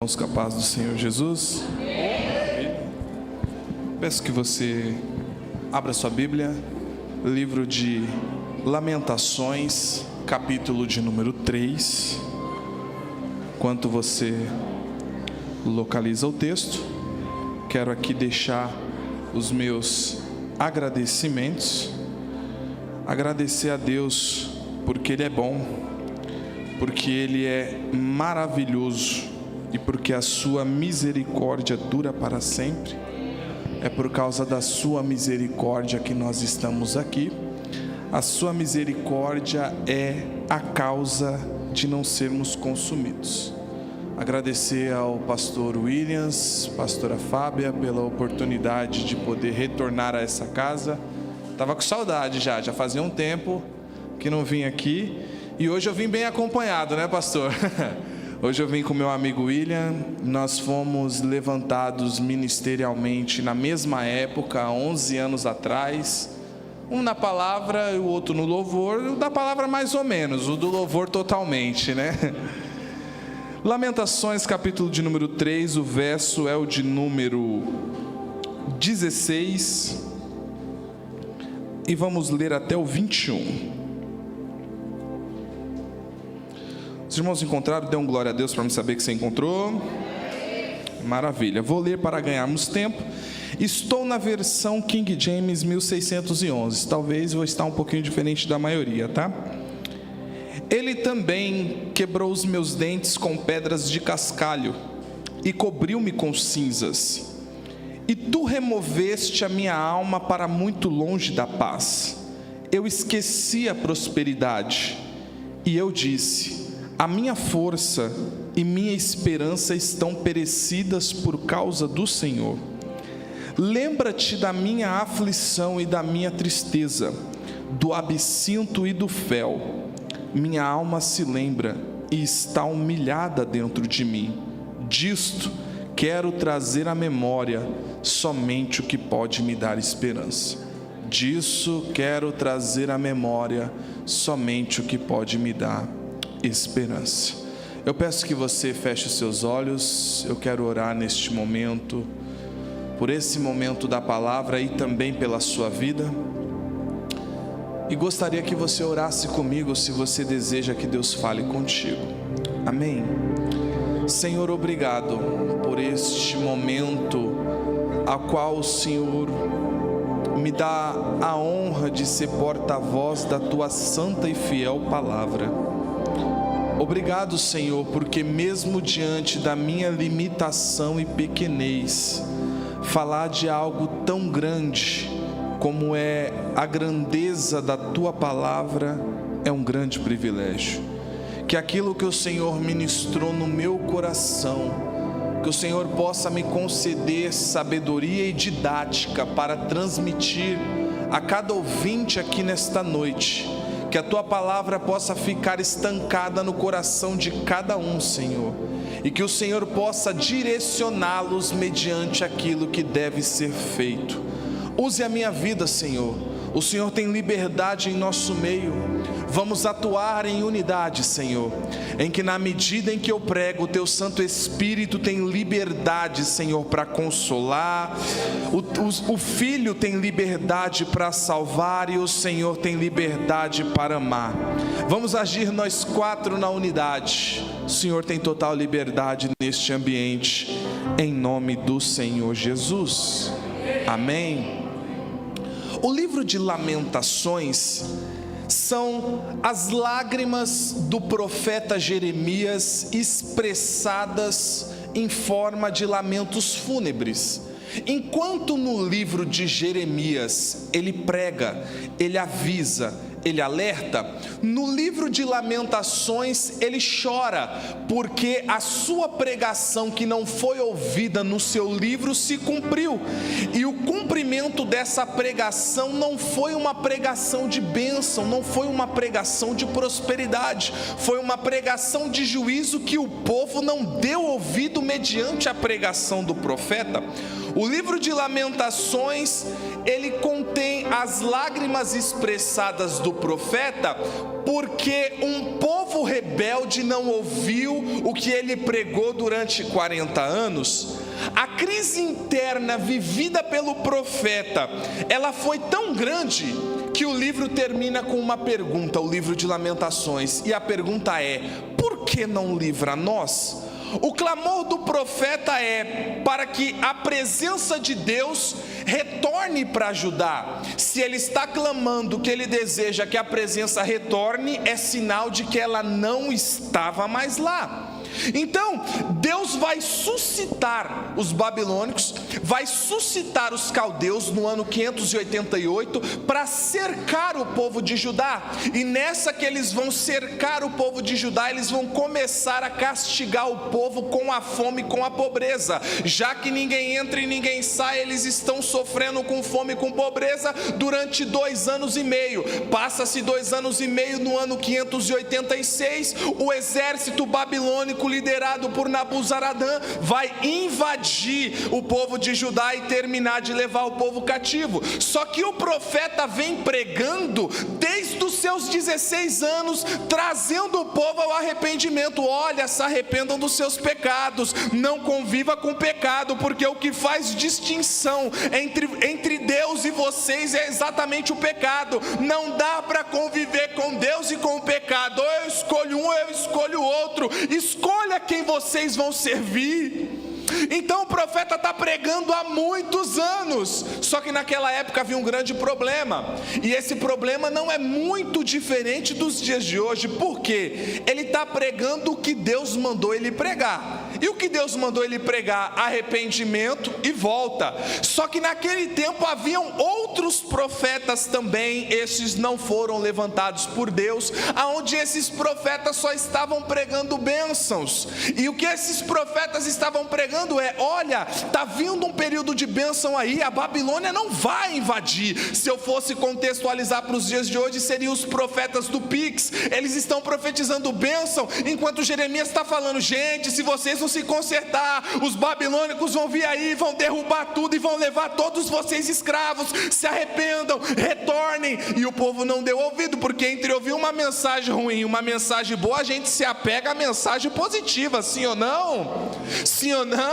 irmãos, com a paz do Senhor Jesus. Peço que você abra sua Bíblia, livro de Lamentações, capítulo de número 3. Enquanto você localiza o texto, quero aqui deixar os meus agradecimentos. Agradecer a Deus porque Ele é bom, porque Ele é maravilhoso e porque a sua misericórdia dura para sempre. É por causa da sua misericórdia que nós estamos aqui. A sua misericórdia é a causa de não sermos consumidos. Agradecer ao pastor Williams, pastora Fábia, pela oportunidade de poder retornar a essa casa. Estava com saudade já fazia um tempo que não vim aqui. E hoje eu vim bem acompanhado, né, pastor? Hoje eu vim com meu amigo William. Nós fomos levantados ministerialmente na mesma época, há 11 anos atrás. Um na palavra e o outro no louvor. O da palavra mais ou menos, o do louvor totalmente, né? Lamentações, capítulo de número 3, o verso é o de número 16. E vamos ler até o 21. Os irmãos encontraram? Dê um glória a Deus para me saber que você encontrou. Maravilha. Vou ler para ganharmos tempo. Estou na versão King James 1611. Talvez vou estar um pouquinho diferente da maioria, tá? Ele também quebrou os meus dentes com pedras de cascalho e cobriu-me com cinzas. E tu removeste a minha alma para muito longe da paz. Eu esqueci a prosperidade. E eu disse: a minha força e minha esperança estão perecidas por causa do Senhor. Lembra-te da minha aflição e da minha tristeza, do absinto e do fel. Minha alma se lembra e está humilhada dentro de mim. Disto quero trazer à memória somente o que pode me dar esperança. Disso quero trazer à memória somente o que pode me dar esperança. Eu peço que você feche os seus olhos. Eu quero orar neste momento, por esse momento da palavra e também pela sua vida. E gostaria que você orasse comigo se você deseja que Deus fale contigo. Amém. Senhor, obrigado por este momento a qual o Senhor me dá a honra de ser porta-voz da tua santa e fiel palavra. Obrigado, Senhor, porque mesmo diante da minha limitação e pequenez, falar de algo tão grande como é a grandeza da tua palavra é um grande privilégio. Que aquilo que o Senhor ministrou no meu coração, que o Senhor possa me conceder sabedoria e didática para transmitir a cada ouvinte aqui nesta noite. Que a tua palavra possa ficar estancada no coração de cada um, Senhor, e que o Senhor possa direcioná-los mediante aquilo que deve ser feito. Use a minha vida, Senhor. O Senhor tem liberdade em nosso meio. Vamos atuar em unidade, Senhor, em que na medida em que eu prego, o teu Santo Espírito tem liberdade, Senhor, para consolar. O Filho tem liberdade para salvar e o Senhor tem liberdade para amar. Vamos agir nós quatro na unidade. O Senhor tem total liberdade neste ambiente, em nome do Senhor Jesus. Amém. O livro de Lamentações são as lágrimas do profeta Jeremias expressadas em forma de lamentos fúnebres. Enquanto no livro de Jeremias ele prega, ele avisa, ele alerta, no livro de Lamentações ele chora, porque a sua pregação que não foi ouvida no seu livro se cumpriu, e o cumprimento dessa pregação não foi uma pregação de bênção, não foi uma pregação de prosperidade, foi uma pregação de juízo que o povo não deu ouvido mediante a pregação do profeta. O livro de Lamentações, ele contém as lágrimas expressadas do profeta, porque um povo rebelde não ouviu o que ele pregou durante 40 anos. A crise interna vivida pelo profeta, ela foi tão grande que o livro termina com uma pergunta, o livro de Lamentações, e a pergunta é: por que não livra nós? O clamor do profeta é para que a presença de Deus retorne para Judá. Se ele está clamando que ele deseja que a presença retorne, é sinal de que ela não estava mais lá. Então, Deus vai suscitar os babilônicos, vai suscitar os caldeus no ano 588 para cercar o povo de Judá. E nessa que eles vão cercar o povo de Judá, eles vão começar a castigar o povo com a fome e com a pobreza. Já que ninguém entra e ninguém sai, eles estão sofrendo com fome e com pobreza durante 2 anos e meio. Passa-se 2 anos e meio, no ano 586, o exército babilônico liderado por Nabuzaradã vai invadir o povo de Judá e terminar de levar o povo cativo. Só que o profeta vem pregando desde os seus 16 anos, trazendo o povo ao arrependimento. Olha, se arrependam dos seus pecados, não conviva com o pecado, porque o que faz distinção entre Deus e vocês é exatamente o pecado. Não dá para conviver com Deus e com o pecado. Ou eu escolho um, ou eu escolho o outro. Escolha quem vocês vão servir. Então o profeta está pregando há muitos anos, só que naquela época havia um grande problema, e esse problema não é muito diferente dos dias de hoje. Por quê? Ele está pregando o que Deus mandou ele pregar, e o que Deus mandou ele pregar? Arrependimento e volta. Só que naquele tempo haviam outros profetas também, esses não foram levantados por Deus, aonde esses profetas só estavam pregando bênçãos, e o que esses profetas estavam pregando é: olha, está vindo um período de bênção aí, a Babilônia não vai invadir. Se eu fosse contextualizar para os dias de hoje, seriam os profetas do Pix. Eles estão profetizando bênção, enquanto Jeremias está falando: gente, se vocês não se consertar, os babilônicos vão vir aí, vão derrubar tudo e vão levar todos vocês escravos. Se arrependam, retornem. E o povo não deu ouvido, porque entre ouvir uma mensagem ruim e uma mensagem boa, a gente se apega à mensagem positiva, sim ou não? Sim ou não?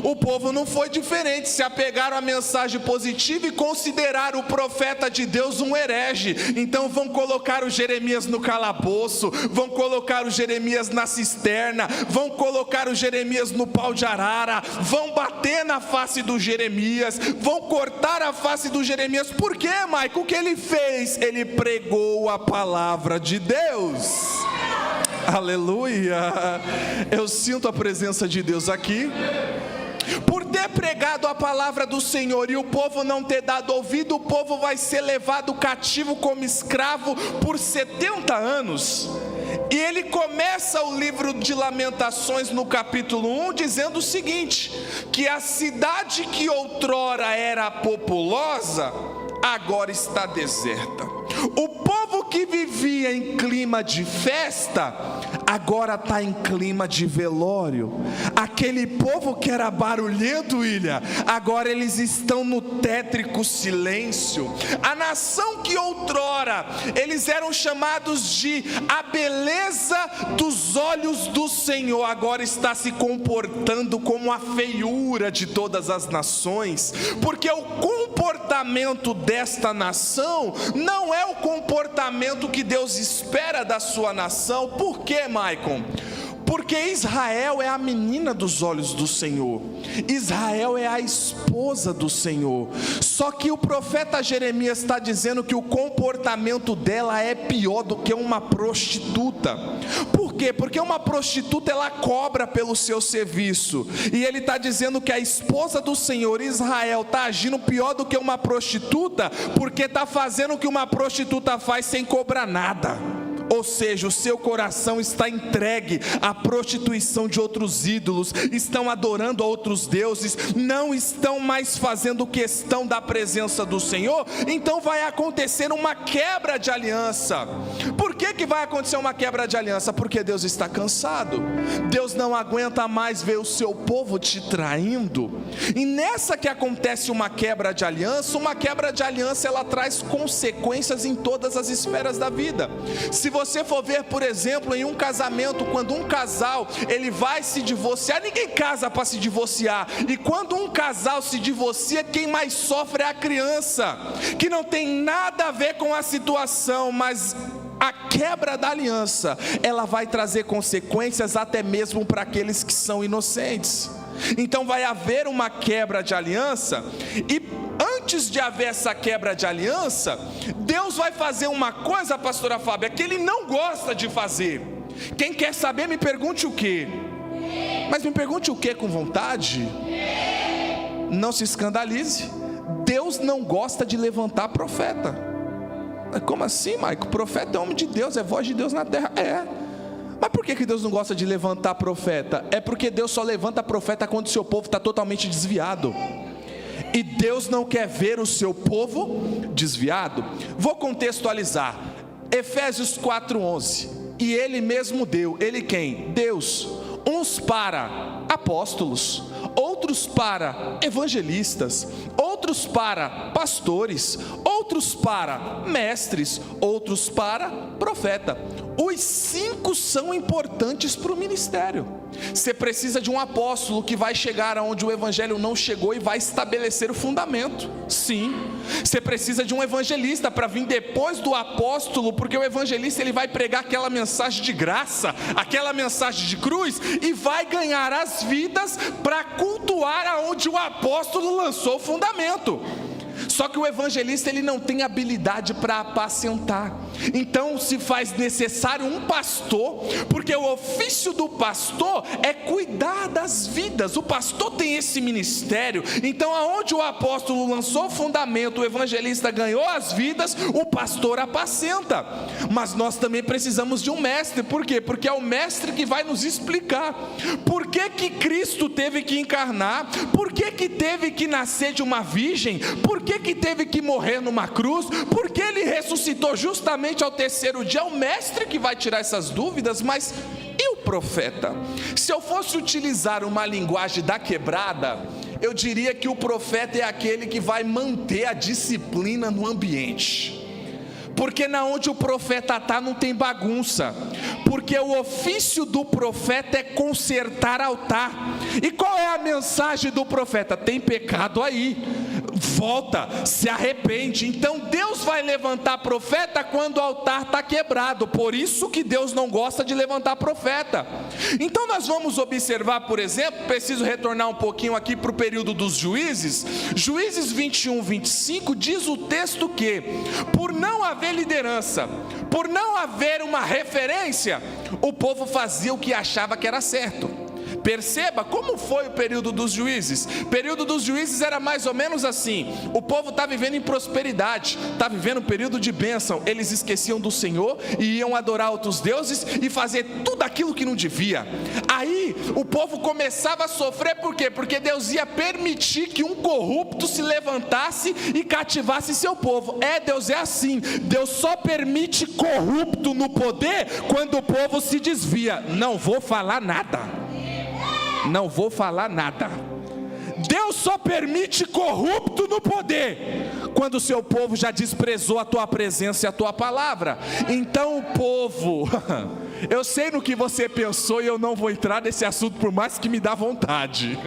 O povo não foi diferente, se apegaram à mensagem positiva e consideraram o profeta de Deus um herege. Então vão colocar o Jeremias no calabouço, vão colocar o Jeremias na cisterna, vão colocar o Jeremias no pau de arara, vão bater na face do Jeremias, vão cortar a face do Jeremias. Por quê, Maico? O que ele fez? Ele pregou a palavra de Deus. Aleluia! Eu sinto a presença de Deus aqui. Por ter pregado a palavra do Senhor e o povo não ter dado ouvido, o povo vai ser levado cativo como escravo por 70 anos. E ele começa o livro de Lamentações no capítulo 1 dizendo o seguinte: que a cidade que outrora era populosa, agora está deserta. O povo que vivia em clima de festa, agora está em clima de velório. Aquele povo que era barulhento, Ilha, agora eles estão no tétrico silêncio. A nação que outrora eles eram chamados de a beleza dos olhos do Senhor, agora está se comportando como a feiura de todas as nações, porque o comportamento desta nação não é o comportamento que Deus espera da sua nação. Por quê, Maicon? Porque Israel é a menina dos olhos do Senhor, Israel é a esposa do Senhor. Só que o profeta Jeremias está dizendo que o comportamento dela é pior do que uma prostituta. Por quê? Porque uma prostituta, ela cobra pelo seu serviço, e ele está dizendo que a esposa do Senhor, Israel, está agindo pior do que uma prostituta, porque está fazendo o que uma prostituta faz sem cobrar nada. ou seja, o seu coração está entregue à prostituição de outros ídolos, estão adorando a outros deuses, não estão mais fazendo questão da presença do Senhor, então vai acontecer uma quebra de aliança. Por que vai acontecer uma quebra de aliança? Porque Deus está cansado, Deus não aguenta mais ver o seu povo te traindo, e nessa que acontece uma quebra de aliança ela traz consequências em todas as esferas da vida. Se você for ver, por exemplo, em um casamento, quando um casal ele vai se divorciar, ninguém casa para se divorciar, e quando um casal se divorcia, quem mais sofre é a criança, que não tem nada a ver com a situação, mas a quebra da aliança, ela vai trazer consequências até mesmo para aqueles que são inocentes. Então vai haver uma quebra de aliança, e antes de haver essa quebra de aliança, Deus vai fazer uma coisa, pastora Fábia, que Ele não gosta de fazer. Quem quer saber, me pergunte o quê? Mas me pergunte o quê com vontade? Não se escandalize. Deus não gosta de levantar profeta. Como assim, Maico? Profeta é homem de Deus, é voz de Deus na terra. Mas por que Deus não gosta de levantar profeta? É porque Deus só levanta profeta quando o seu povo está totalmente desviado, e Deus não quer ver o seu povo desviado. Vou contextualizar, Efésios 4:11, e Ele mesmo deu, Ele quem? Deus, uns para apóstolos, outros para evangelistas, outros para pastores, outros para mestres, outros para profeta. Os 5 são importantes para o ministério. Você precisa de um apóstolo que vai chegar aonde o evangelho não chegou e vai estabelecer o fundamento. Sim. Você precisa de um evangelista para vir depois do apóstolo, porque o evangelista ele vai pregar aquela mensagem de graça, aquela mensagem de cruz, e vai ganhar as vidas para cultuar aonde o apóstolo lançou o fundamento. Só que o evangelista ele não tem habilidade para apacentar, então se faz necessário um pastor, porque o ofício do pastor é cuidar das vidas. O pastor tem esse ministério, então aonde o apóstolo lançou o fundamento, o evangelista ganhou as vidas, o pastor apacenta. Mas nós também precisamos de um mestre. Por quê? Porque é o mestre que vai nos explicar por que Cristo teve que encarnar, por que teve que nascer de uma virgem, por que teve que morrer numa cruz, porque Ele ressuscitou justamente ao 3º dia. É o mestre que vai tirar essas dúvidas. Mas e o profeta? Se eu fosse utilizar uma linguagem da quebrada, eu diria que o profeta é aquele que vai manter a disciplina no ambiente, porque na onde o profeta está não tem bagunça, porque o ofício do profeta é consertar altar. E qual é a mensagem do profeta? Tem pecado aí, volta, se arrepende. Então Deus vai levantar profeta quando o altar está quebrado. Por isso que Deus não gosta de levantar profeta. Então nós vamos observar, por exemplo, preciso retornar um pouquinho aqui para o período dos juízes. Juízes 21, 25, diz o texto que, por não haver liderança, por não haver uma referência, o povo fazia o que achava que era certo. Perceba como foi o período dos juízes. O período dos juízes era mais ou menos assim: o povo está vivendo em prosperidade, está vivendo um período de bênção. Eles esqueciam do Senhor e iam adorar outros deuses e fazer tudo aquilo que não devia. Aí o povo começava a sofrer. Por quê? Porque Deus ia permitir que um corrupto se levantasse e cativasse seu povo. Deus é assim. Deus só permite corrupto no poder quando o povo se desvia. Não vou falar nada. Não vou falar nada. Deus só permite corrupto no poder quando o seu povo já desprezou a tua presença e a tua palavra. Então o povo, eu sei no que você pensou e eu não vou entrar nesse assunto por mais que me dá vontade.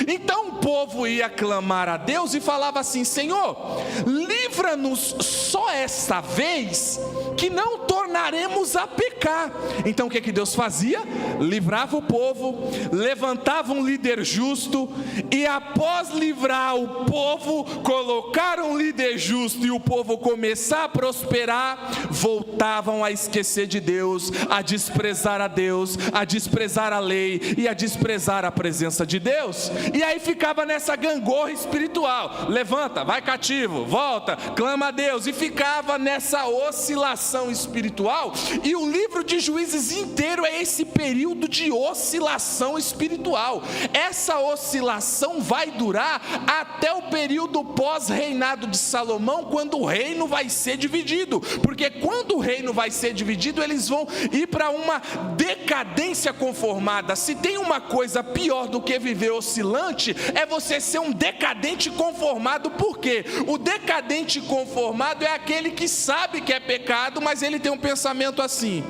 Então o povo ia clamar a Deus e falava assim: Senhor, livra-nos só esta vez, que não tornaremos a pecar. Então o que Deus fazia? Livrava o povo, levantava um líder justo, e após livrar o povo, colocar um líder justo e o povo começar a prosperar, voltavam a esquecer de Deus, a desprezar a Deus, a desprezar a lei e a desprezar a presença de Deus. E aí ficava nessa gangorra espiritual: levanta, vai cativo, volta, clama a Deus, e ficava nessa oscilação espiritual. espiritual, e o livro de Juízes inteiro é esse período de oscilação espiritual. Essa oscilação vai durar até o período pós-reinado de Salomão, quando o reino vai ser dividido, porque quando o reino vai ser dividido, eles vão ir para uma decadência conformada. Se tem uma coisa pior do que viver oscilante, é você ser um decadente conformado. Por quê? O decadente conformado é aquele que sabe que é pecado, mas ele tem um pensamento assim: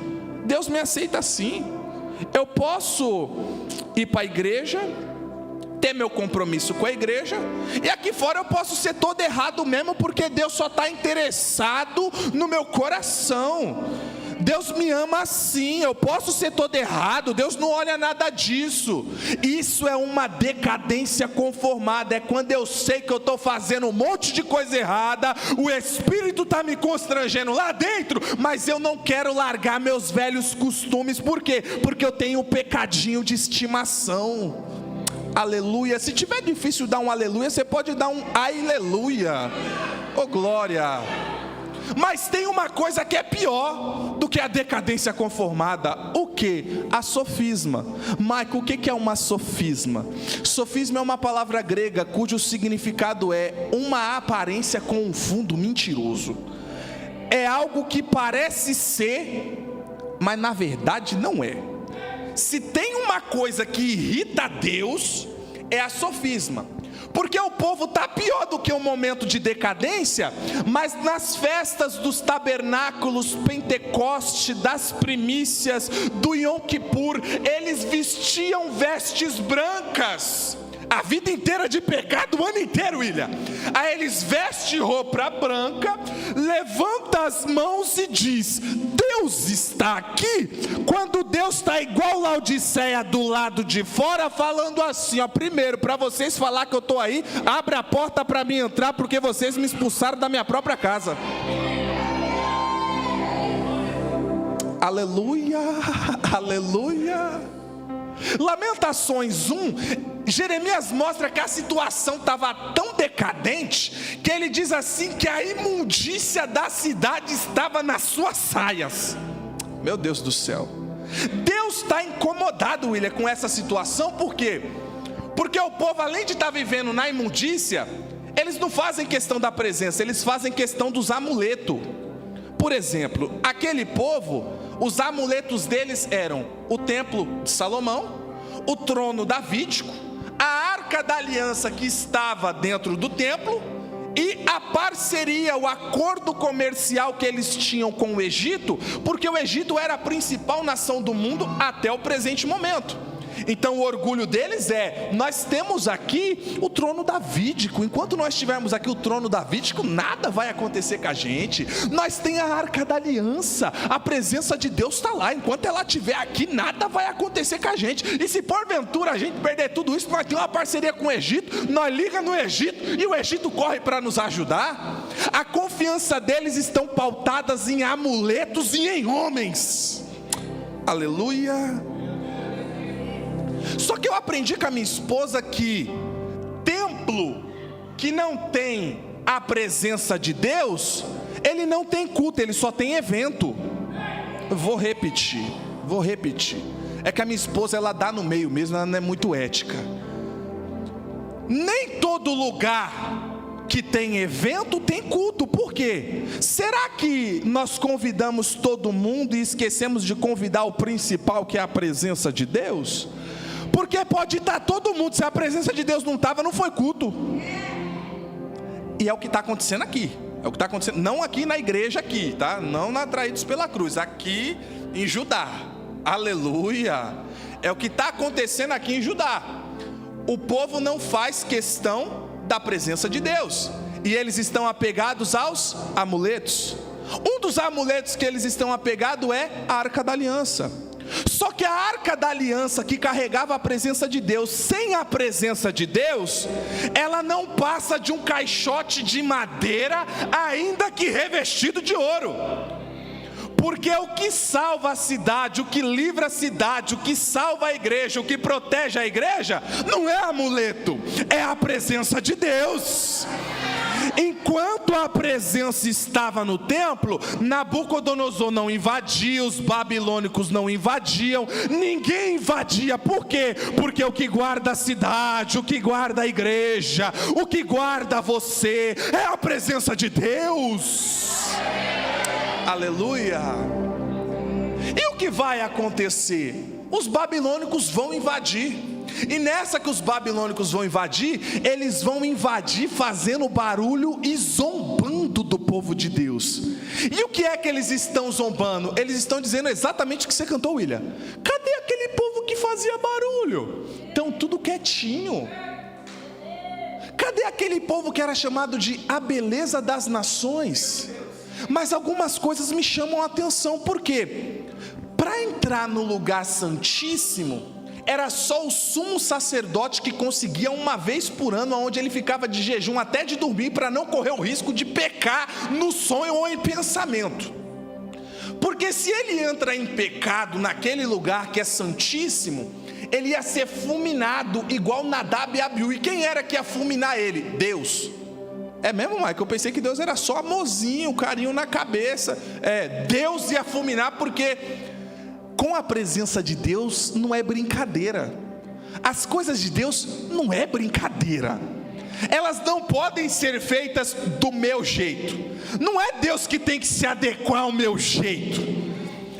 Deus me aceita assim, eu posso ir para a igreja, ter meu compromisso com a igreja, e aqui fora eu posso ser todo errado mesmo, porque Deus só está interessado no meu coração. Deus me ama assim, eu posso ser todo errado, Deus não olha nada disso. Isso é uma decadência conformada, é quando eu sei que eu estou fazendo um monte de coisa errada, o Espírito está me constrangendo lá dentro, mas eu não quero largar meus velhos costumes. Por quê? Porque eu tenho um pecadinho de estimação. Aleluia. Se tiver difícil dar um aleluia, você pode dar um aleluia. Oh glória. Mas tem uma coisa que é pior do que a decadência conformada. O que? A sofisma. Michael, o que é uma sofisma? Sofisma é uma palavra grega cujo significado é uma aparência com um fundo mentiroso. É algo que parece ser, mas na verdade não é. Se tem uma coisa que irrita Deus, é a sofisma. Porque o povo está pior do que um momento de decadência, mas nas festas dos tabernáculos, Pentecoste, das primícias, do Yom Kippur, eles vestiam vestes brancas. A vida inteira de pecado, o ano inteiro, William. Aí eles vestem roupa branca, levanta as mãos e diz: Deus está aqui. Quando Deus está igual Laodiceia do lado de fora, falando assim, ó: primeiro, para vocês falar que eu estou aí, abre a porta para mim entrar, porque vocês me expulsaram da minha própria casa. Aleluia, aleluia. Lamentações 1, Jeremias mostra que a situação estava tão decadente, que ele diz assim, que a imundícia da cidade estava nas suas saias. Meu Deus do céu. Deus está incomodado, William, com essa situação. Por quê? Porque o povo, além de estar vivendo na imundícia, eles não fazem questão da presença, eles fazem questão dos amuletos. Por exemplo, aquele povo, os amuletos deles eram o templo de Salomão, o trono davídico, a arca da aliança que estava dentro do templo, e a parceria, o acordo comercial que eles tinham com o Egito, porque o Egito era a principal nação do mundo até o presente momento. Então o orgulho deles é: nós temos aqui o trono davídico, enquanto nós tivermos aqui o trono davídico, nada vai acontecer com a gente. Nós temos a arca da aliança, a presença de Deus está lá, enquanto ela estiver aqui, nada vai acontecer com a gente. E se porventura a gente perder tudo isso, nós temos uma parceria com o Egito, nós liga no Egito e o Egito corre para nos ajudar. A confiança deles estão pautadas em amuletos e em homens. Aleluia. Só que eu aprendi com a minha esposa que templo que não tem a presença de Deus, ele não tem culto, ele só tem evento. Vou repetir. É que a minha esposa, ela dá no meio mesmo, ela não é muito ética. Nem todo lugar que tem evento tem culto. Por quê? Será que nós convidamos todo mundo e esquecemos de convidar o principal, que é a presença de Deus? Porque pode estar todo mundo, se a presença de Deus não estava, não foi culto. E é o que está acontecendo aqui. É o que está acontecendo, não aqui na igreja aqui, tá? Não na Atraídos pela Cruz, aqui em Judá. Aleluia. É o que está acontecendo aqui em Judá. O povo não faz questão da presença de Deus, e eles estão apegados aos amuletos. Um dos amuletos que eles estão apegados é a Arca da Aliança. Só que a Arca da Aliança, que carregava a presença de Deus, sem a presença de Deus, ela não passa de um caixote de madeira, ainda que revestido de ouro. Porque o que salva a cidade, o que livra a cidade, o que salva a igreja, o que protege a igreja, não é amuleto, é a presença de Deus. Enquanto a presença estava no templo, Nabucodonosor não invadia, os babilônicos não invadiam, ninguém invadia. Por quê? Porque o que guarda a cidade, o que guarda a igreja, o que guarda você é a presença de Deus. Aleluia. E o que vai acontecer? Os babilônicos vão invadir. E nessa que os babilônicos vão invadir, eles vão invadir fazendo barulho e zombando do povo de Deus. E o que é que eles estão zombando? Eles estão dizendo exatamente o que você cantou, William. Cadê aquele povo que fazia barulho? Estão tudo quietinho. Cadê aquele povo que era chamado de a beleza das nações? Mas algumas coisas me chamam a atenção. Por quê? Para entrar no lugar santíssimo, era só o sumo sacerdote que conseguia uma vez por ano, onde ele ficava de jejum até de dormir, para não correr o risco de pecar no sonho ou em pensamento. Porque se ele entra em pecado naquele lugar que é santíssimo, ele ia ser fulminado igual Nadab e Abiú. E quem era que ia fulminar ele? Deus. É mesmo, Mike? Eu pensei que Deus era só amorzinho, carinho na cabeça. Deus ia fulminar, porque com a presença de Deus não é brincadeira. As coisas de Deus não é brincadeira. Elas não podem ser feitas do meu jeito. Não é Deus que tem que se adequar ao meu jeito.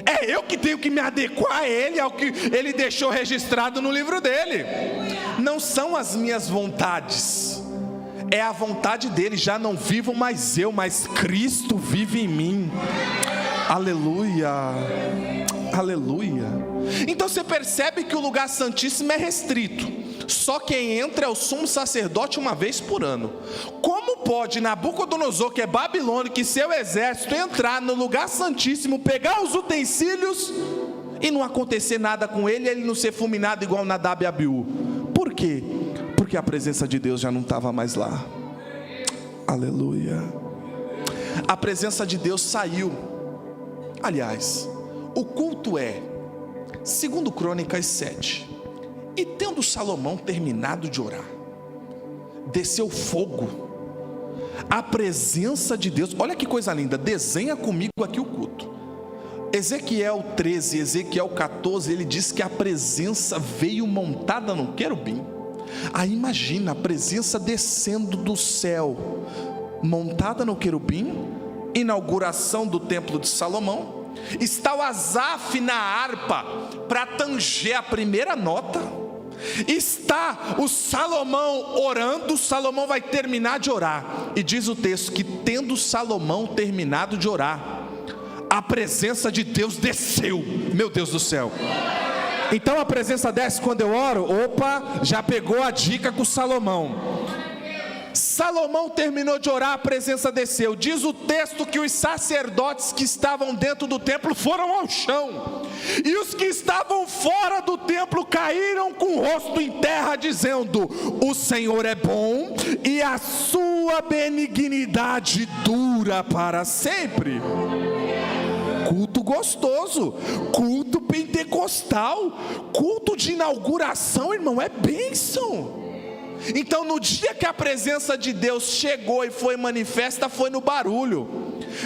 É eu que tenho que me adequar a Ele, ao que Ele deixou registrado no livro dele. Não são as minhas vontades, é a vontade dele. Já não vivo mais eu, mas Cristo vive em mim. Aleluia. Aleluia. Então você percebe que o lugar santíssimo é restrito. Só quem entra é o sumo sacerdote uma vez por ano. Como pode Nabucodonosor, que é babilônico, e seu exército entrar no lugar santíssimo, pegar os utensílios e não acontecer nada com ele, e ele não ser fulminado igual Nadab e Abiú? Por quê? Porque a presença de Deus já não estava mais lá. Aleluia. A presença de Deus saiu. Aliás, o culto é, segundo Crônicas 7, e tendo Salomão terminado de orar, desceu fogo, a presença de Deus. Olha que coisa linda, desenha comigo aqui o culto. Ezequiel 13, Ezequiel 14, ele diz que a presença veio montada num querubim. Aí imagina a presença descendo do céu, montada no querubim. Inauguração do templo de Salomão. Está o Asaf na harpa para tanger a primeira nota. Está o Salomão orando. Salomão vai terminar de orar, e diz o texto que tendo Salomão terminado de orar, a presença de Deus desceu. Meu Deus do céu. Então a presença desce quando eu oro. Opa, já pegou a dica com Salomão. Salomão terminou de orar, a presença desceu. Diz o texto que os sacerdotes que estavam dentro do templo foram ao chão, e os que estavam fora do templo caíram com o rosto em terra, dizendo: o Senhor é bom e a sua benignidade dura para sempre. Culto gostoso, culto pentecostal, culto de inauguração, irmão, é bênção. Então no dia que a presença de Deus chegou e foi manifesta, foi no barulho.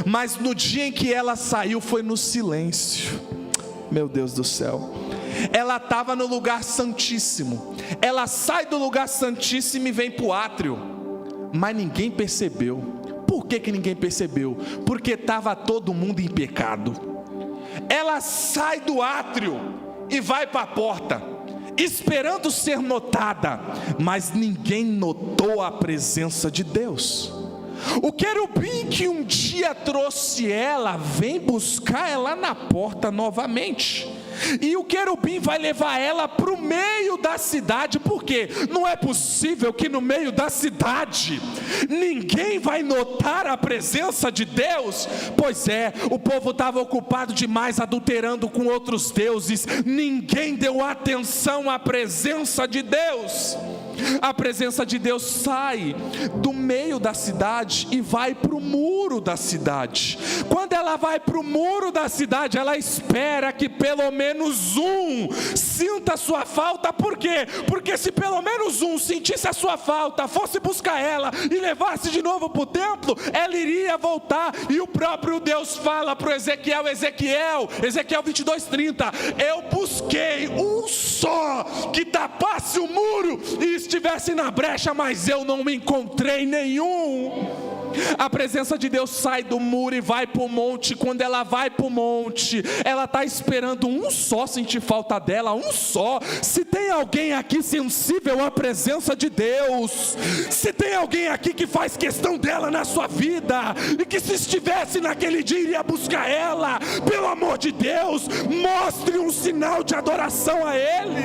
Mas no dia em que ela saiu, foi no silêncio. Meu Deus do céu. Ela estava no lugar santíssimo. Ela sai do lugar santíssimo e vem para o átrio. Mas ninguém percebeu. Por que ninguém percebeu? Porque estava todo mundo em pecado. Ela sai do átrio e vai para a porta, esperando ser notada, mas ninguém notou a presença de Deus. O querubim que um dia trouxe ela, vem buscar ela na porta novamente. E o querubim vai levar ela para o meio da cidade. Porque não é possível que no meio da cidade ninguém vai notar a presença de Deus. Pois é, o povo estava ocupado demais adulterando com outros deuses. Ninguém deu atenção à presença de Deus. A presença de Deus sai do meio da cidade e vai para o muro da cidade. Quando ela vai para o muro da cidade, ela espera que pelo menos menos um sinta a sua falta. Por quê? Porque se pelo menos um sentisse a sua falta, fosse buscar ela e levasse de novo para o templo, ela iria voltar. E o próprio Deus fala para o Ezequiel 22:30, eu busquei um só que tapasse o muro e estivesse na brecha, mas eu não me encontrei nenhum. A presença de Deus sai do muro e vai para o monte. Quando ela vai para o monte, ela está esperando um só sentir falta dela, um só. Se tem alguém aqui sensível à presença de Deus, se tem alguém aqui que faz questão dela na sua vida, e que se estivesse naquele dia iria buscar ela, pelo amor de Deus, mostre um sinal de adoração a Ele.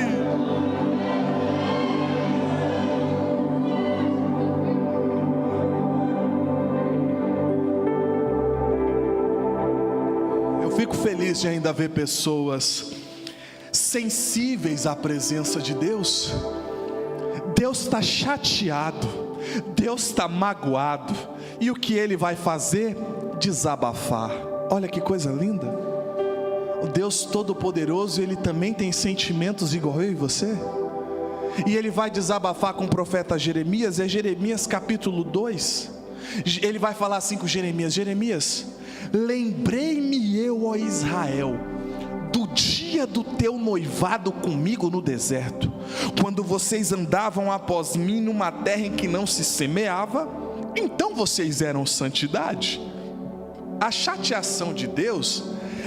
Fico feliz de ainda ver pessoas sensíveis à presença de Deus. Deus está chateado, Deus está magoado, e o que Ele vai fazer? Desabafar. Olha que coisa linda. O Deus Todo-Poderoso, Ele também tem sentimentos igual eu e você. E Ele vai desabafar com o profeta Jeremias. É Jeremias capítulo 2. Ele vai falar assim com Jeremias: Jeremias, lembrei-me eu, ó Israel, do dia do teu noivado comigo no deserto, quando vocês andavam após mim numa terra em que não se semeava, então vocês eram santidade. A chateação de Deus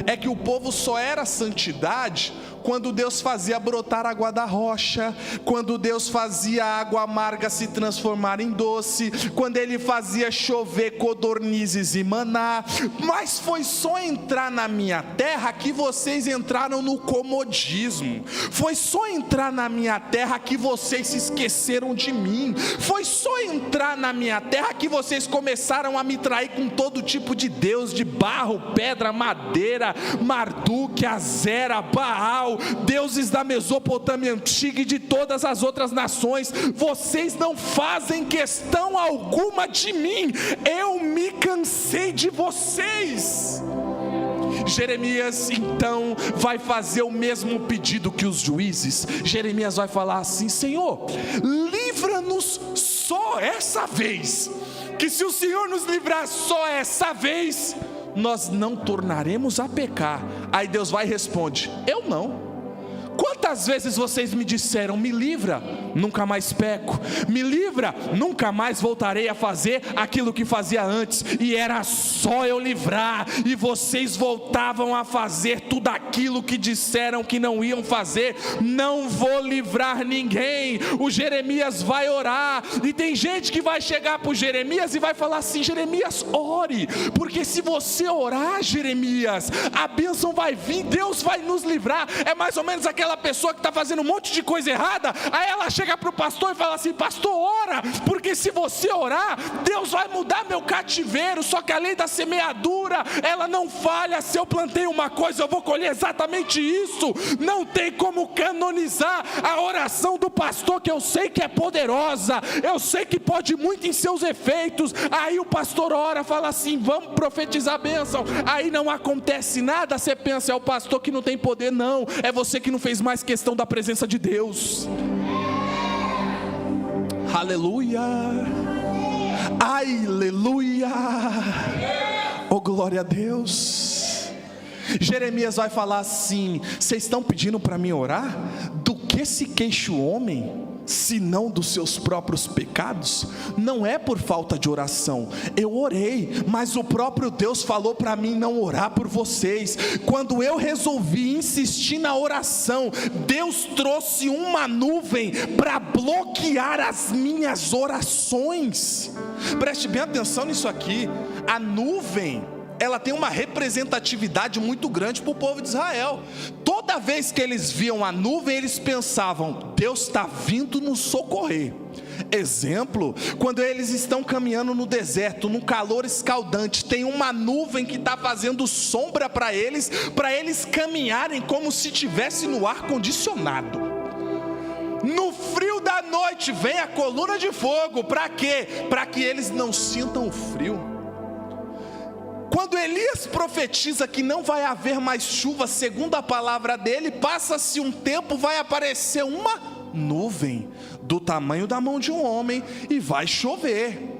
é que o povo só era santidade quando Deus fazia brotar água da rocha, quando Deus fazia a água amarga se transformar em doce, quando Ele fazia chover codornizes e maná. Mas foi só entrar na minha terra que vocês entraram no comodismo. Foi só entrar na minha terra que vocês se esqueceram de mim. Foi só entrar na minha terra que vocês começaram a me trair com todo tipo de deus, de barro, pedra, madeira, Marduk, Azera, Baal, deuses da Mesopotâmia antiga e de todas as outras nações. Vocês não fazem questão alguma de mim. Eu me cansei de vocês. Jeremias então vai fazer o mesmo pedido que os juízes. Jeremias vai falar assim: Senhor, livra-nos só essa vez, que se o Senhor nos livrar só essa vez, nós não tornaremos a pecar. Aí Deus vai e responde: eu não. Quantas vezes vocês me disseram, me livra, nunca mais peco, me livra, nunca mais voltarei a fazer aquilo que fazia antes. E era só eu livrar, e vocês voltavam a fazer tudo aquilo que disseram que não iam fazer. Não vou livrar ninguém. O Jeremias vai orar, e tem gente que vai chegar para o Jeremias e vai falar assim: Jeremias, ore, porque se você orar, Jeremias, a bênção vai vir, Deus vai nos livrar. É mais ou menos aquela pessoa que está fazendo um monte de coisa errada, aí ela chega para o pastor e fala assim: pastor, ora, porque se você orar, Deus vai mudar meu cativeiro. Só que a lei da semeadura, ela não falha. Se eu plantei uma coisa, eu vou colher exatamente isso. Não tem como canonizar a oração do pastor, que eu sei que é poderosa, eu sei que pode muito em seus efeitos. Aí o pastor ora, fala assim: vamos profetizar a bênção. Aí não acontece nada. Você pensa, é o pastor que não tem poder. Não, é você que não fez mais questão da presença de Deus. Aleluia, aleluia, oh glória a Deus. Jeremias vai falar assim: vocês estão pedindo para mim orar? Do que se queixa o homem, senão dos seus próprios pecados? Não é por falta de oração. Eu orei, mas o próprio Deus falou para mim não orar por vocês. Quando eu resolvi insistir na oração, Deus trouxe uma nuvem para bloquear as minhas orações. Preste bem atenção nisso aqui. A nuvem, ela tem uma representatividade muito grande para o povo de Israel. Toda vez que eles viam a nuvem, eles pensavam: Deus está vindo nos socorrer. Exemplo, quando eles estão caminhando no deserto, num calor escaldante, tem uma nuvem que está fazendo sombra para eles caminharem como se estivesse no ar condicionado. No frio da noite vem a coluna de fogo. Para quê? Para que eles não sintam o frio. Quando Elias profetiza que não vai haver mais chuva, segundo a palavra dele, passa-se um tempo, vai aparecer uma nuvem do tamanho da mão de um homem e vai chover.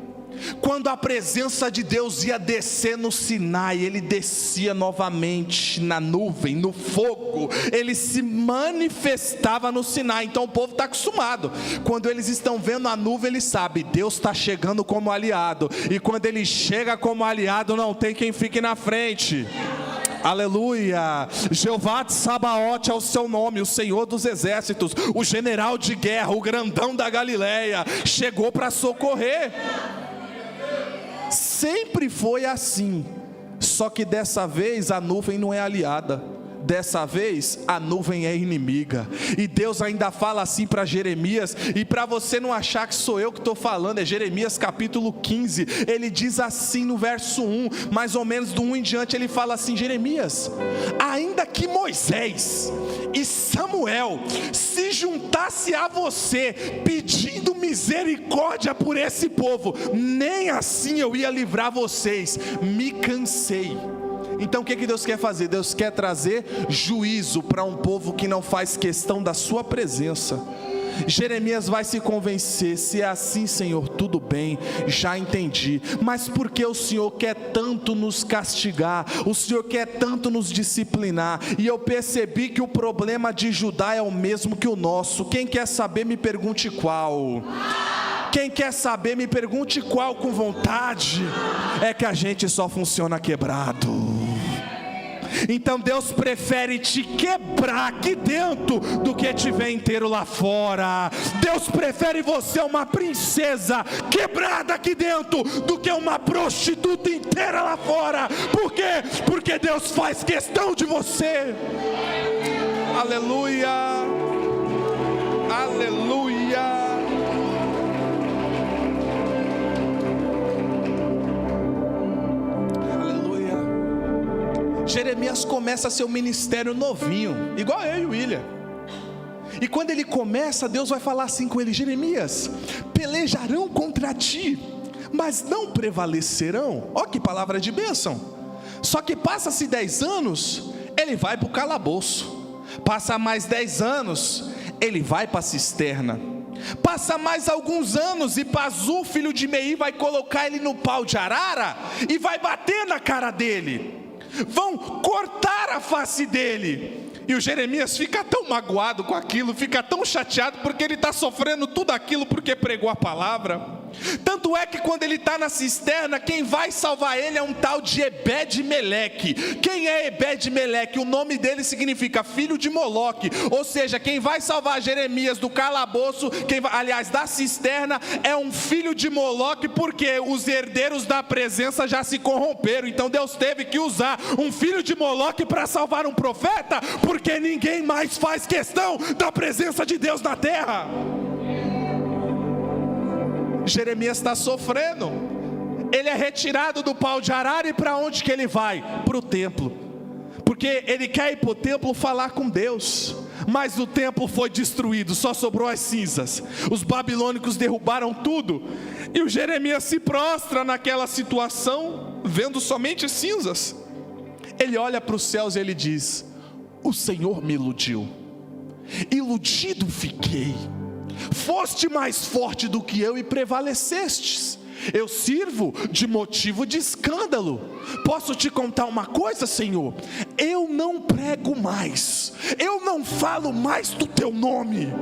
Quando a presença de Deus ia descer no Sinai, ele descia novamente na nuvem, no fogo, ele se manifestava no Sinai. Então o povo está acostumado, quando eles estão vendo a nuvem, eles sabem, Deus está chegando como aliado, e quando ele chega como aliado, não tem quem fique na frente. Aleluia. Jeová de Sabaote é o seu nome, o Senhor dos exércitos, o general de guerra, o grandão da Galileia, chegou para socorrer. Sempre foi assim, só que dessa vez a nuvem não é aliada, dessa vez a nuvem é inimiga. E Deus ainda fala assim para Jeremias, e para você não achar que sou eu que estou falando, é Jeremias capítulo 15, ele diz assim no verso 1, mais ou menos do 1 em diante, ele fala assim: Jeremias, ainda que Moisés e Samuel se juntasse a você pedindo misericórdia por esse povo, nem assim eu ia livrar vocês, me cansei. Então o que Deus quer fazer? Deus quer trazer juízo para um povo que não faz questão da sua presença. Jeremias vai se convencer: se é assim, Senhor, tudo bem, já entendi, mas por que o Senhor quer tanto nos castigar? O Senhor quer tanto nos disciplinar? E eu percebi que o problema de Judá é o mesmo que o nosso. Quem quer saber, me pergunte qual. Quem quer saber, me pergunte qual com vontade. É que a gente só funciona quebrado. Então Deus prefere te quebrar aqui dentro do que te ver inteiro lá fora. Deus prefere você uma princesa quebrada aqui dentro do que uma prostituta inteira lá fora. Por quê? Porque Deus faz questão de você. Aleluia. Aleluia. Jeremias começa seu ministério novinho, igual eu e o William. E quando ele começa, Deus vai falar assim com ele: Jeremias, pelejarão contra ti, mas não prevalecerão. Ó que palavra de bênção. Só que passa-se 10 anos, ele vai para o calabouço. Passa mais 10 anos, ele vai para a cisterna. Passa mais alguns anos e Pazu, filho de Meir, vai colocar ele no pau de arara e vai bater na cara dele. Vão cortar a face dele. E o Jeremias fica tão magoado com aquilo, fica tão chateado, porque ele está sofrendo tudo aquilo porque pregou a palavra. Tanto é que quando ele está na cisterna, quem vai salvar ele é um tal de Ebed-Meleque. Quem é Ebed-Meleque? O nome dele significa filho de Moloque. Ou seja, quem vai salvar Jeremias do calabouço, aliás, da cisterna, é um filho de Moloque, porque os herdeiros da presença já se corromperam. Então Deus teve que usar um filho de Moloque para salvar um profeta, porque ninguém mais faz questão da presença de Deus na terra. Jeremias está sofrendo. Ele é retirado do pau de arara, e para onde que ele vai? Para o templo, porque ele quer ir para o templo falar com Deus. Mas o templo foi destruído, só sobrou as cinzas. Os babilônicos derrubaram tudo, e o Jeremias se prostra naquela situação, vendo somente cinzas. Ele olha para os céus e ele diz: o Senhor me iludiu, iludido fiquei. Foste mais forte do que eu e prevalecestes. Eu sirvo de motivo de escândalo. Posso te contar uma coisa, Senhor? Eu não prego mais, eu não falo mais do teu nome.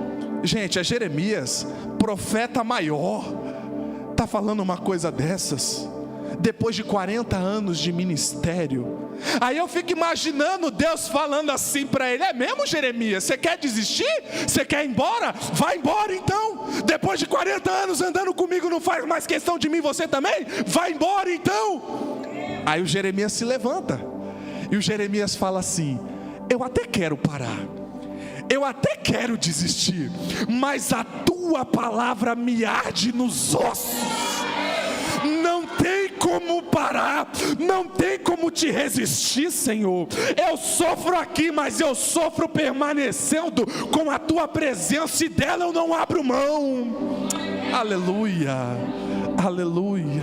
Gente, é Jeremias, profeta maior, está falando uma coisa dessas, depois de 40 anos de ministério. Aí eu fico imaginando Deus falando assim para ele: é mesmo, Jeremias? Você quer desistir? Você quer ir embora? Vai embora então. Depois de 40 anos andando comigo, não faz mais questão de mim, você também? Vai embora então. Aí o Jeremias se levanta, e o Jeremias fala assim: eu até quero parar, eu até quero desistir, mas a tua palavra me arde nos ossos. Não tem como parar, não tem como te resistir, Senhor. Eu sofro aqui, mas eu sofro permanecendo com a tua presença, e dela eu não abro mão. Aleluia, aleluia.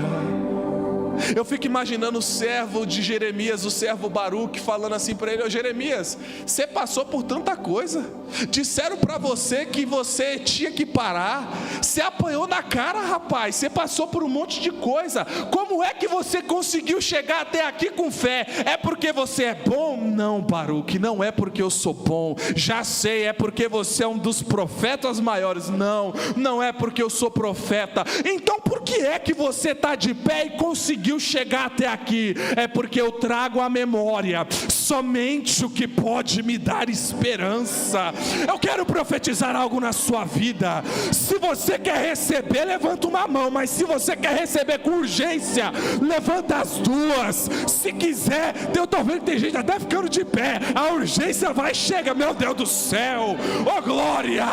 Eu fico imaginando o servo de Jeremias, o servo Baruque, falando assim para ele: ô Jeremias, você passou por tanta coisa, disseram para você que você tinha que parar, você apanhou na cara, rapaz, você passou por um monte de coisa, como é que você conseguiu chegar até aqui com fé? É porque você é bom? Não, Baruque, não é porque eu sou bom, já sei, é porque você é um dos profetas maiores. Não, não é porque eu sou profeta. Então por que é que você está de pé e conseguiu chegar até aqui? É porque eu trago à memória somente o que pode me dar esperança. Eu quero profetizar algo na sua vida. Se você quer receber, levanta uma mão, mas se você quer receber com urgência, levanta as duas. Se quiser, eu estou vendo que tem gente até ficando de pé, a urgência vai, chega, meu Deus do céu, oh glória,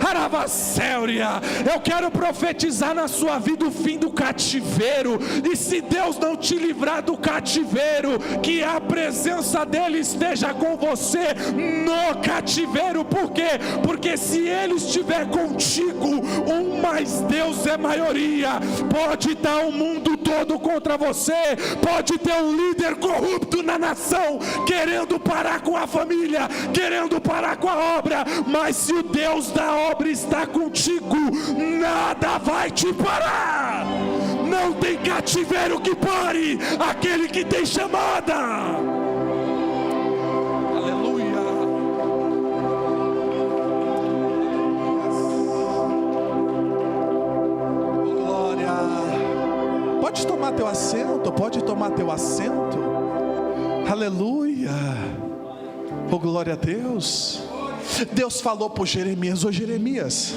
Aravacéuria. Eu quero profetizar na sua vida o fim do cativeiro, e se Deus não te livrar do cativeiro, que a presença dele esteja com você no cativeiro. Por quê? Porque se ele estiver contigo, um mais Deus é maioria. Pode estar o mundo todo contra você, pode ter um líder corrupto na nação, querendo parar com a família, querendo parar com a obra, mas se o Deus da obra está contigo, nada vai te parar. Não tem cativeiro que pare aquele que tem chamada. Aleluia. Glória. Pode tomar teu assento, pode tomar teu assento. Aleluia. Oh, glória a Deus. Deus falou para Jeremias: ô Jeremias,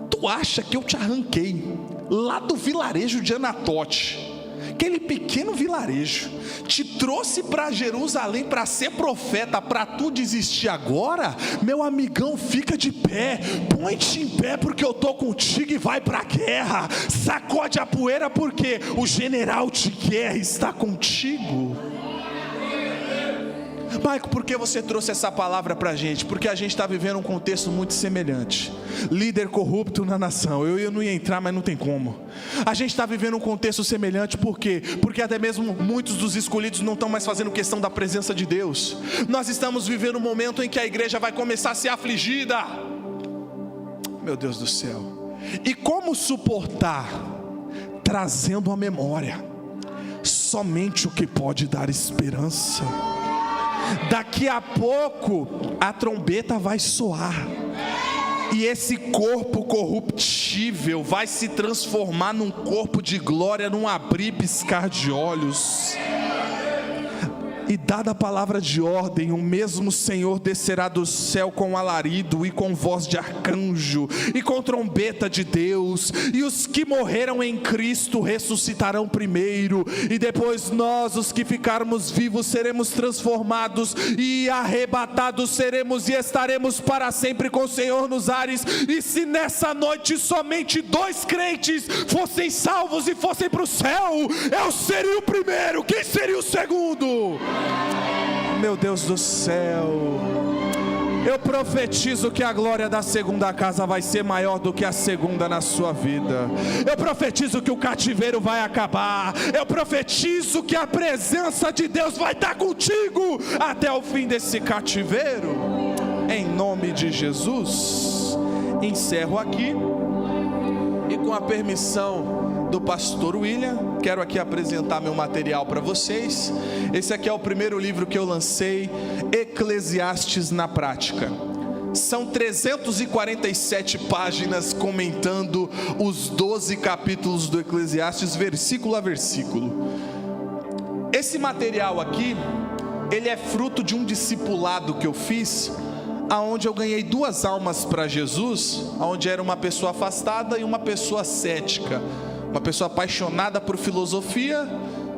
tu acha que eu te arranquei lá do vilarejo de Anatote, aquele pequeno vilarejo, te trouxe para Jerusalém para ser profeta, para tu desistir agora? Meu amigão, fica de pé, põe-te em pé, porque eu estou contigo, e vai para a guerra. Sacode a poeira, porque o general de guerra está contigo. Maico, por que você trouxe essa palavra para a gente? Porque a gente está vivendo um contexto muito semelhante. Líder corrupto na nação. Eu não ia entrar, mas não tem como. A gente está vivendo um contexto semelhante. Por quê? Porque até mesmo muitos dos escolhidos não estão mais fazendo questão da presença de Deus. Nós estamos vivendo um momento em que a igreja vai começar a ser afligida. Meu Deus do céu. E como suportar? Trazendo a memória somente o que pode dar esperança. Daqui a pouco a trombeta vai soar, e esse corpo corruptível vai se transformar num corpo de glória, num abrir e piscar de olhos. E dada a palavra de ordem, o mesmo Senhor descerá do céu com alarido e com voz de arcanjo e com trombeta de Deus, e os que morreram em Cristo ressuscitarão primeiro, e depois nós, os que ficarmos vivos, seremos transformados e arrebatados seremos, e estaremos para sempre com o Senhor nos ares. E se nessa noite somente 2 crentes fossem salvos e fossem para o céu, eu seria o primeiro. Quem seria o segundo? Meu Deus do céu, eu profetizo que a glória da segunda casa vai ser maior do que a segunda na sua vida. Eu profetizo que o cativeiro vai acabar. Eu profetizo que a presença de Deus vai estar contigo até o fim desse cativeiro, em nome de Jesus. Encerro aqui, e com a permissão do pastor William, quero aqui apresentar meu material para vocês. Esse aqui é o primeiro livro que eu lancei, Eclesiastes na Prática. São 347 páginas comentando os 12 capítulos do Eclesiastes, versículo a versículo. Esse material aqui, ele é fruto de um discipulado que eu fiz, aonde eu ganhei 2 almas para Jesus, aonde era uma pessoa afastada e uma pessoa cética. Uma pessoa apaixonada por filosofia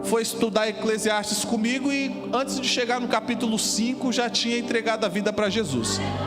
foi estudar Eclesiastes comigo, e antes de chegar no capítulo 5 já tinha entregado a vida para Jesus.